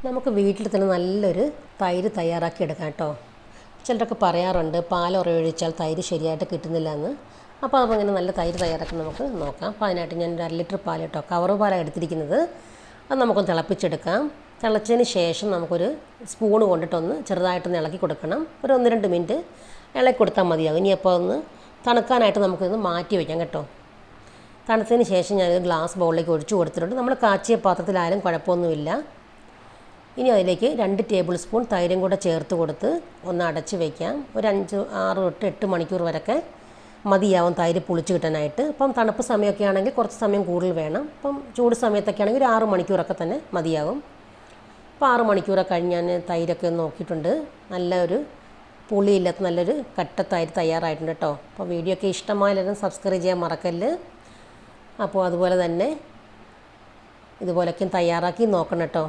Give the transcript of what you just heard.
നമുക്ക് വീട്ടിൽ തന്നെ നല്ലൊരു തൈര് തയ്യാറാക്കി എടുക്കാം കേട്ടോ. ചിലരൊക്കെ പറയാറുണ്ട് പാൽ ഉറയൊഴിച്ചാൽ തൈര് ശരിയായിട്ട് കിട്ടുന്നില്ല എന്ന്. അപ്പോൾ അങ്ങനെ നല്ല തൈര് തയ്യാറാക്കി നമുക്ക് നോക്കാം. അപ്പോൾ അതിനായിട്ട് ഞാൻ 1 ലിറ്റർ പാൽ കേട്ടോ, കവറ് പാലാണ് എടുത്തിരിക്കുന്നത്. അത് നമുക്കൊന്ന് തിളപ്പിച്ചെടുക്കാം. തിളച്ചതിന് ശേഷം നമുക്കൊരു സ്പൂണ് കൊണ്ടിട്ടൊന്ന് ചെറുതായിട്ടൊന്ന് ഇളക്കി കൊടുക്കണം. ഒരു 1-2 മിനിറ്റ് ഇളക്കി കൊടുത്താൽ മതിയാകും. ഇനിയപ്പോൾ ഒന്ന് തണുക്കാനായിട്ട് നമുക്കിത് മാറ്റി വയ്ക്കാം കേട്ടോ. തണുത്തതിന് ശേഷം ഞാനൊരു ഗ്ലാസ് ബൗളിലേക്ക് ഒഴിച്ചു കൊടുത്തിട്ടുണ്ട്. നമ്മൾ കാച്ചിയ പാത്രത്തിലായാലും കുഴപ്പമൊന്നുമില്ല. ഇനി അതിലേക്ക് 2 ടേബിൾ സ്പൂൺ തൈരും കൂടെ ചേർത്ത് കൊടുത്ത് ഒന്ന് അടച്ച് വയ്ക്കാം. ഒരു 5, 6 തൊട്ട് 8 മണിക്കൂർ വരെയൊക്കെ മതിയാവും തൈര് പുളിച്ച് കിട്ടാനായിട്ട്. ഇപ്പം തണുപ്പ് സമയമൊക്കെ ആണെങ്കിൽ കുറച്ച് സമയം കൂടുതൽ വേണം. ഇപ്പം ചൂട് സമയത്തൊക്കെ ആണെങ്കിൽ ഒരു 6 മണിക്കൂറൊക്കെ തന്നെ മതിയാവും. അപ്പോൾ 6 മണിക്കൂറൊക്കെ കഴിഞ്ഞ് ഞാൻ തൈരൊക്കെ ഒന്ന് നോക്കിയിട്ടുണ്ട്. നല്ലൊരു പുളിയില്ലാത്ത നല്ലൊരു കട്ട തൈര് തയ്യാറായിട്ടുണ്ട് കേട്ടോ. അപ്പോൾ വീഡിയോ ഒക്കെ ഇഷ്ടമായാലും സബ്സ്ക്രൈബ് ചെയ്യാൻ മറക്കല്ല്. അപ്പോൾ അതുപോലെ തന്നെ ഇതുപോലൊക്കെ തയ്യാറാക്കി നോക്കണം കേട്ടോ.